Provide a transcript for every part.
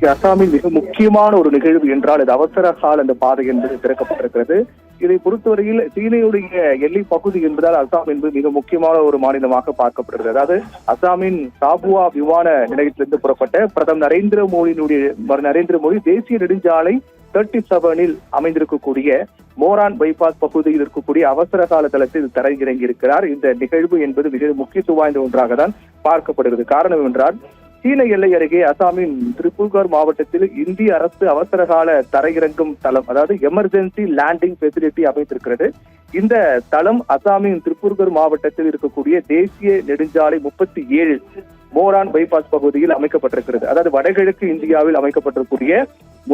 இன்றைக்கு அசாமில் மிக முக்கியமான ஒரு நிகழ்வு என்றால் இது அவசர கால அந்த பாதை என்பது திறக்கப்பட்டிருக்கிறது. இதை பொறுத்தவரையில் சீனையுடைய எல்லை பகுதி என்பதால் அசாம் என்பது மிக முக்கியமான ஒரு மாநிலமாக பார்க்கப்படுகிறது. அதாவது அசாமின் சாபுவா விமான நிலையத்திலிருந்து புறப்பட்ட பிரதமர் நரேந்திர மோடி தேசிய நெடுஞ்சாலை 37 அமைந்திருக்கக்கூடிய மோரான் பைபாஸ் பகுதியில் இருக்கக்கூடிய அவசர கால தளத்தில் தரையிறங்கி இருக்கிறார். இந்த நிகழ்வு என்பது மிக முக்கியத்துவம் வாய்ந்த ஒன்றாக தான் பார்க்கப்படுகிறது. காரணம் என்றால் சீன எல்லை அருகே அசாமின் திரிபுர்கர் மாவட்டத்தில் இந்திய அரசு அவசர கால தரையிறங்கும் தளம், அதாவது எமர்ஜென்சி லேண்டிங் ஃபெசிலிட்டி அமைந்திருக்கிறது. இந்த தளம் அசாமின் திரிபுர்கர் மாவட்டத்தில் இருக்கக்கூடிய தேசிய நெடுஞ்சாலை 37 மோரான் பைபாஸ் பகுதியில் அமைக்கப்பட்டிருக்கிறது. அதாவது வடகிழக்கு இந்தியாவில் அமைக்கப்பட்டிருக்கூடிய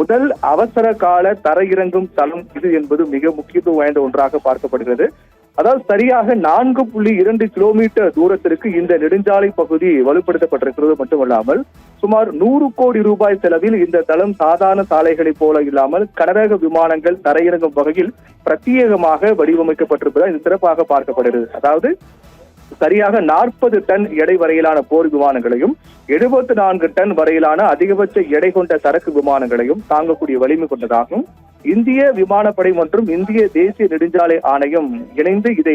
முதல் அவசர கால தரையிறங்கும் தளம் இது என்பது மிக முக்கியத்துவம் வாய்ந்த ஒன்றாக பார்க்கப்படுகிறது. அதாவது சரியாக 4.2 கிலோமீட்டர் தூரத்திற்கு இந்த நெடுஞ்சாலை பகுதி வலுப்படுத்தப்பட்டிருக்கிறது மட்டுமல்லாமல் சுமார் 100 கோடி ரூபாய் செலவில் இந்த தளம் சாதாரண சாலைகளைப் போல இல்லாமல் கனரக விமானங்கள் தரையிறங்கும் வகையில் பிரத்யேகமாக வடிவமைக்கப்பட்டிருப்பதால் இது சிறப்பாக பார்க்கப்படுகிறது. அதாவது சரியாக 40 டன் எடை வரையிலான போர் விமானங்களையும் 74 டன் வரையிலான அதிகபட்ச எடை கொண்ட சரக்கு விமானங்களையும் தாங்கக்கூடிய வலிமை கொண்டதாகும். இந்திய விமானப்படை மற்றும் இந்திய தேசிய நெடுஞ்சாலை ஆணையம் இணைந்து இதை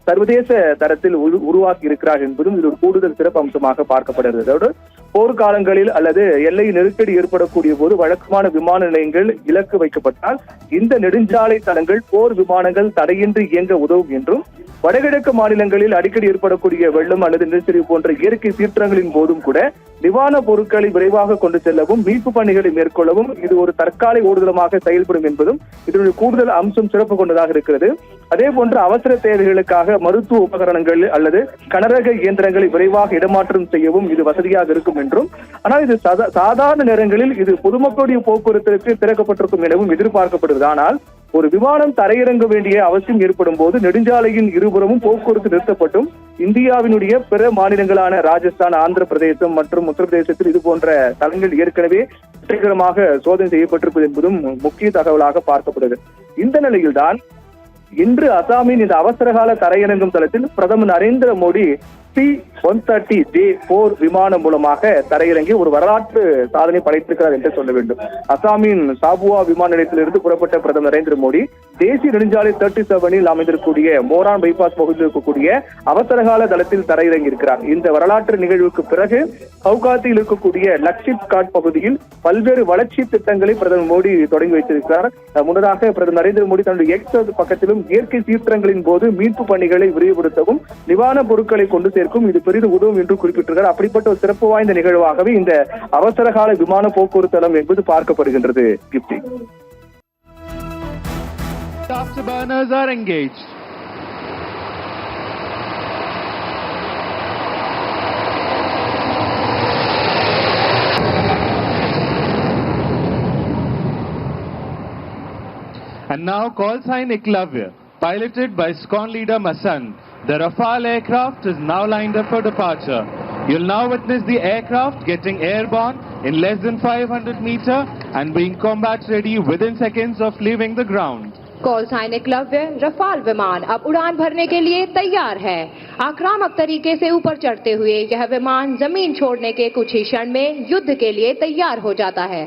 சர்வதேச தரத்தில் உருவாக்கி இருக்கிறார் என்பதும் இது ஒரு கூடுதல் சிறப்பு அம்சமாக பார்க்கப்படுகிறது. அதோடு போர்க்காலங்களில் அல்லது எல்லை நெருக்கடி ஏற்படக்கூடிய போது வழக்கமான விமான நிலையங்கள் இலக்கு வைக்கப்பட்டால் இந்த நெடுஞ்சாலை தளங்கள் போர் விமானங்கள் தடையின்றி இயங்க உதவும் என்றும் வடகிழக்கு மாநிலங்களில் அடிக்கடி ஏற்படக்கூடிய வெள்ளம் அல்லது நிலச்சரிவு போன்ற இயற்கை சீற்றங்களின் போதும் கூட நிவாரணப் பொருட்களை விரைவாக கொண்டு செல்லவும் மீட்பு பணிகளை மேற்கொள்ளவும் இது ஒரு தற்காலிக ஊர்தலமாக செயல்படும் என்பதும் இதனுடைய கூடுதல் அம்சம் சிறப்பு கொண்டதாக இருக்கிறது. அதே போன்று அவசர தேவைகளுக்காக மருத்துவ உபகரணங்கள் அல்லது கனரக இயந்திரங்களை விரைவாக இடமாற்றம் செய்யவும் இது வசதியாக இருக்கும் என்றும், ஆனால் இது சாதாரண நேரங்களில் இது பொதுமக்களுடைய போக்குவரத்திற்கு திறக்கப்பட்டிருக்கும் எனவும் எதிர்பார்க்கப்படுகிறது. ஆனால் ஒரு விமானம் தரையிறங்க வேண்டிய அவசியம் ஏற்படும் போது நெடுஞ்சாலையின் இருபுறமும் போக்குவரத்து நிறுத்தப்பட்டும் இந்தியாவினுடைய பிற மாநிலங்களான ராஜஸ்தான், ஆந்திர பிரதேசம் மற்றும் உத்தரப்பிரதேசத்தில் இது போன்ற தளங்கள் ஏற்கனவே வெற்றிகரமாக சோதனை செய்யப்பட்டிருப்பது என்பதும் முக்கிய தகவலாக பார்க்கப்படுகிறது. இந்த நிலையில்தான் இன்று அசாமின் இந்த அவசரகால தரையிறங்கும் தளத்தில் பிரதமர் நரேந்திர மோடி C-130J4 விமானம் மூலமாக தரையிறங்கி ஒரு வரலாற்று சாதனை படைத்திருக்கிறார் என்று சொல்ல வேண்டும். அசாமின் சாபுவா விமான நிலையத்திலிருந்து புறப்பட்ட பிரதமர் நரேந்திர மோடி தேசிய நெடுஞ்சாலை 37 அமைந்திருக்கக்கூடிய மோரான் பைபாஸ் பகுதியில் இருக்கக்கூடிய அவசரகால தளத்தில் தரையிறங்கி இருக்கிறார். இந்த வரலாற்று நிகழ்வுக்கு பிறகு கவுகாத்தியில் இருக்கக்கூடிய லக்ஷித் காட் பகுதியில் பல்வேறு வளர்ச்சி திட்டங்களை பிரதமர் மோடி தொடங்கி வைத்திருக்கிறார். முன்னதாக பிரதமர் நரேந்திர மோடி தன்னுடைய எக்ஸ் பக்கத்திலும் இயற்கை சீற்றங்களின் போது மீட்பு பணிகளை விரிவுபடுத்தவும் நிவாரணப் பொருட்களை கொண்டு சேர்க்கும் இது பெரிதும் உதவும் என்று குறிப்பிட்டிருக்கிறார். அப்படிப்பட்ட ஒரு சிறப்பு வாய்ந்த நிகழ்வாகவே இந்த அவசரகால விமான போக்குவரத்து தளம் என்பது பார்க்கப்படுகின்றது. கிப்தி. Afterburners are engaged. And now call sign Eklavya, piloted by SCON leader Masand. The Rafale aircraft is now lined up for departure. You'll now witness the aircraft getting airborne in less than 500 meters and being combat ready within seconds of leaving the ground. Call sign Eklavya Rafale विमान अब उड़ान भरने के लिए तैयार है। आक्रामक तरीके से ऊपर चढ़ते हुए यह विमान जमीन छोड़ने के कुछ ही क्षण में युद्ध के लिए तैयार हो जाता है।